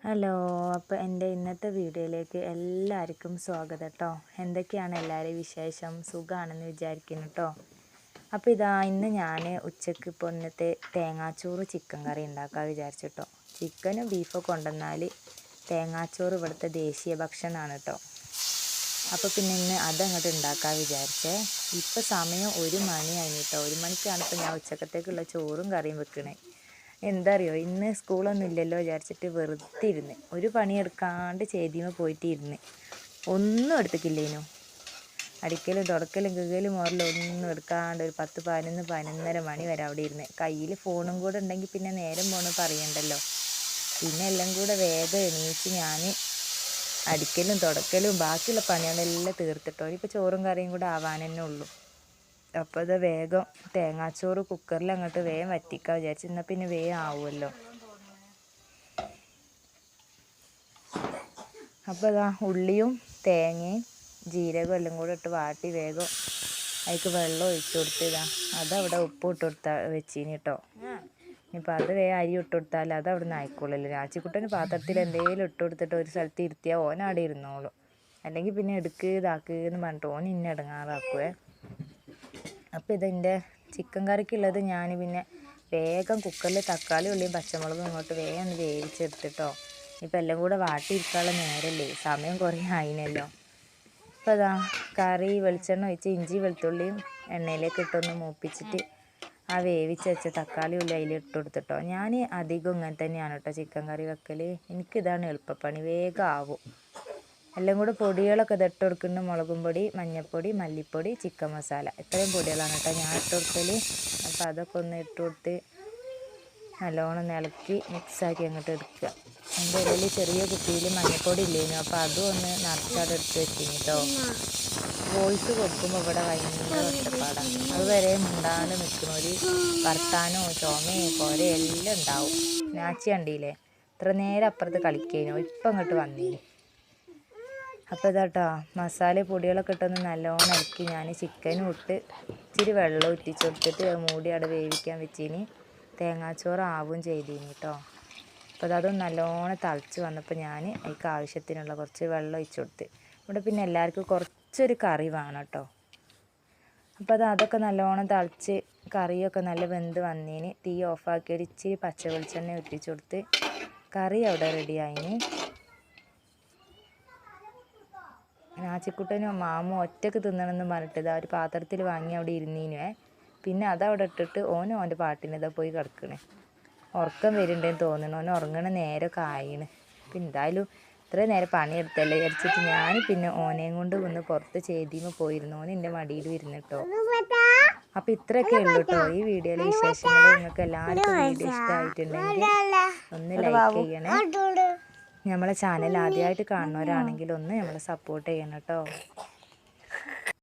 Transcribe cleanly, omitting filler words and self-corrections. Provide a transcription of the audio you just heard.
Hello, അപ്പോൾ എൻ്റെ ഇന്നത്തെ വീഡിയോയിലേക്ക് എല്ലാവർക്കും സ്വാഗതം കേട്ടോ. എന്തൊക്കെയാണ് എല്ലാവരെയും വിശേഷം? സുഖമാണെന്ന് വിചാരിക്കുന്നു കേട്ടോ. അപ്പോൾ ഇന്ന് ഞാൻ ഉച്ചയ്ക്ക് ഇപ്പോൾ ഇന്നത്തെ തേങ്ങാച്ചോറ് ചിക്കൻ കറി ഉണ്ടാക്കാൻ വിചാരിച്ചിട്ടോ. ചിക്കനും ബീഫൊക്കെ കൊണ്ടുവന്നാൽ തേങ്ങാച്ചോറ് ഇവിടുത്തെ ദേശീയ ഭക്ഷണമാണ് കേട്ടോ. അപ്പോൾ പിന്നെ ഇന്ന് അതങ്ങോട്ട് ഉണ്ടാക്കാൻ വിചാരിച്ചേ. ഇപ്പോൾ സമയം 1 മണിയായി കേട്ടോ. 1 മണിക്കാണ് ഇപ്പോൾ ഞാൻ ഉച്ചക്കത്തേക്കുള്ള ചോറും കറിയും വെക്കണേ. എന്താ അറിയോ, ഇന്ന് സ്കൂളൊന്നും ഇല്ലല്ലോ വിചാരിച്ചിട്ട് വെറുതെ ഇരുന്ന് ഒരു പണിയെടുക്കാണ്ട് ചെയ്തിമ പോയിട്ട് ഇരുന്ന് ഒന്നും എടുത്തിട്ടില്ലേനു. അടിക്കലും തുടക്കലും കികലും മോറലും ഒന്നും എടുക്കാണ്ട് ഒരു 10, 11, 11:30 മണി വരെ അവിടെ ഇരുന്ന്. കയ്യിൽ ഫോണും കൂടെ ഉണ്ടെങ്കിൽ പിന്നെ നേരം പോകണം പറയണ്ടല്ലോ. പിന്നെ എല്ലാം കൂടെ വേഗം എണീച്ച് ഞാൻ അടിക്കലും തുടക്കലും ബാക്കിയുള്ള പണികളെല്ലാം തീർത്തിട്ടോ. ഇപ്പോൾ ചോറും കറിയും കൂടെ ആവാൻ തന്നെ ഉള്ളൂ. അപ്പോൾ ഇത് വേഗം തേങ്ങാച്ചോറ് കുക്കറിൽ അങ്ങോട്ട് വേഗം വറ്റിക്കാൻ വിചാരിച്ചു. എന്നാൽ പിന്നെ വേഗം ആവുമല്ലോ. അപ്പോൾ ഉള്ളിയും തേങ്ങയും ജീരകവും എല്ലാം കൂടെ ഇട്ട് വാട്ടി വേഗം അതിലേക്ക് വെള്ളം ഒഴിച്ചു കൊടുത്ത് അതവിടെ ഉപ്പ് ഇട്ട് കൊടുത്താൽ വെച്ചിന് കേട്ടോ. ഇനിയിപ്പോൾ അത് വേഗം അരി ഇട്ട് കൊടുത്താൽ അത് അവിടെ നിന്ന് ആയിക്കോളല്ലോ. രാച്ചിക്കുട്ടന് പാത്രത്തിൽ എന്തെങ്കിലും ഇട്ട് കൊടുത്തിട്ട് ഒരു സ്ഥലത്ത് ഇരുത്തിയാൽ ഓൻ അവിടെ ഇരുന്നോളൂ. അല്ലെങ്കിൽ പിന്നെ ഇതാക്കുകയെന്ന് പറഞ്ഞിട്ട് ഓൻ ഇന്നെ ഇടങ്ങാറാക്കുവേ. അപ്പോൾ ഇതിൻ്റെ ചിക്കൻ കറിക്കുള്ളത് ഞാൻ പിന്നെ വേഗം കുക്കറിൽ തക്കാളി ഉള്ളിയും പച്ചമുളകും ഇങ്ങോട്ട് വേഗം ഒന്ന് വേവിച്ചെടുത്തിട്ടോ. ഇപ്പോൾ എല്ലാം കൂടെ വാട്ടിയിരിക്കാനുള്ള നേരമല്ലേ, സമയം കുറേ ആയിനല്ലോ. അപ്പോൾ കറി വെളിച്ചെണ്ണ ഒഴിച്ച് ഇഞ്ചി വെളുത്തുള്ളിയും എണ്ണയിലേക്ക് ഇട്ടൊന്ന് മൂപ്പിച്ചിട്ട് ആ വേവിച്ച് വെച്ച തക്കാളി ഉള്ളി അതിൽ ഇട്ട് കൊടുത്തിട്ടോ. ഞാൻ അധികം ഇങ്ങനെ തന്നെയാണ് കേട്ടോ ചിക്കൻ കറി വെക്കൽ. എനിക്കിതാണ് എളുപ്പപ്പണി, വേഗം ആവും. എല്ലാം കൂടെ പൊടികളൊക്കെ ഇട്ട് കൊടുക്കുന്നുണ്ട്. മുളകും പൊടി, മഞ്ഞൾപ്പൊടി, മല്ലിപ്പൊടി, ചിക്കൻ മസാല, ഇത്രയും പൊടികളാണ് കേട്ടോ ഞാൻ ഇട്ട് കൊടുക്കൽ. അപ്പോൾ അതൊക്കെ ഒന്ന് ഇട്ട് കൊടുത്ത് നല്ലോണം ഇളക്കി മിക്സാക്കി അങ്ങോട്ട് എടുക്കുക. എൻ്റെ ഇടയിൽ ചെറിയ കുപ്പിയിൽ മഞ്ഞൾപ്പൊടി ഇല്ലേനു, അപ്പോൾ അതും ഒന്ന് നിറച്ചാട് എടുത്ത് വെച്ചിന് കേട്ടോ. വോയിസ് കൊടുക്കുമ്പോൾ ഇവിടെ ഭയങ്കര ഒറ്റപ്പാടാണ്. അതുവരെ മുണ്ടാണ്ട് നിൽക്കുന്നവർ വർത്താനോ ചുമയോ കോരയോ എല്ലാം ഉണ്ടാവും. നാച്ചി കണ്ടില്ലേ, ഇത്ര നേരം അപ്പുറത്ത് കളിക്കേനോ, ഇപ്പം അങ്ങോട്ട് വന്നേന്. അപ്പോൾ ഇതാട്ടോ മസാല പൊടികളൊക്കെ ഇട്ടൊന്ന് നല്ലോണം ഇളക്കി ഞാൻ ചിക്കനും ഇട്ട് ഇച്ചിരി വെള്ളം ഒറ്റിച്ച് കൊടുത്തിട്ട് മൂടി അവിടെ വേവിക്കാൻ വെച്ചിന്. തേങ്ങാച്ചോറ് ആവും ചെയ്തിന് കേട്ടോ. അപ്പോൾ അതൊന്ന് നല്ലോണം തിളച്ച് വന്നപ്പോൾ ഞാൻ അതിലേക്ക് ആവശ്യത്തിനുള്ള കുറച്ച് വെള്ളം ഒഴിച്ച് കൊടുത്ത്. ഇവിടെ പിന്നെ എല്ലാവർക്കും കുറച്ചൊരു കറി വേണം കേട്ടോ. അപ്പോൾ അതൊക്കെ നല്ലോണം തിളച്ച് കറിയൊക്കെ നല്ല വെന്ത് വന്നതിന് തീ ഓഫാക്കി ഒരു ഇച്ചിരി പച്ച വെളിച്ചെണ്ണ ഒറ്റിച്ച് കൊടുത്ത് കറി അവിടെ റെഡി ആയിന്. നാച്ചിക്കുട്ടനും മാമും ഒറ്റക്ക് തിന്നണമെന്ന് പറഞ്ഞിട്ട് ഒരു പാത്രത്തിൽ വാങ്ങി അവിടെ ഇരുന്നീനുവേ. പിന്നെ അതവിടെ ഇട്ടിട്ട് ഓൻ്റെ പാട്ടിന് പോയി കിടക്കണേ. ഉറക്കം വരുന്നുണ്ടെന്ന് തോന്നണം, ഓൻ ഉറങ്ങണ നേരമൊക്കെ ആയിന്. പിന്നെ എന്തായാലും ഇത്രയും നേരം പണിയെടുത്തല്ലേ വിചാരിച്ചിട്ട് ഞാൻ പിന്നെ ഓനെയും കൊണ്ട് ഒന്ന് പുറത്ത് ചെയ്തിമ പോയിരുന്നു. ഓൻ എൻ്റെ മടിയിൽ ഇരുന്നിട്ടോ. അപ്പോൾ ഇത്രയൊക്കെ ഉള്ളൂ കേട്ടോ ഈ വീഡിയോയിലെ വിശേഷങ്ങൾ. നിങ്ങൾക്ക് എല്ലാവർക്കും വീഡിയോ ഇഷ്ടമായിട്ടുണ്ടെങ്കിൽ ഒന്ന് ലൈക്ക് ചെയ്യണേ. നമ്മളെ ചാനൽ ആദ്യമായിട്ട് കാണുന്നവരാണെങ്കിൽ ഒന്ന് നമ്മളെ സപ്പോർട്ട് ചെയ്യണം കേട്ടോ.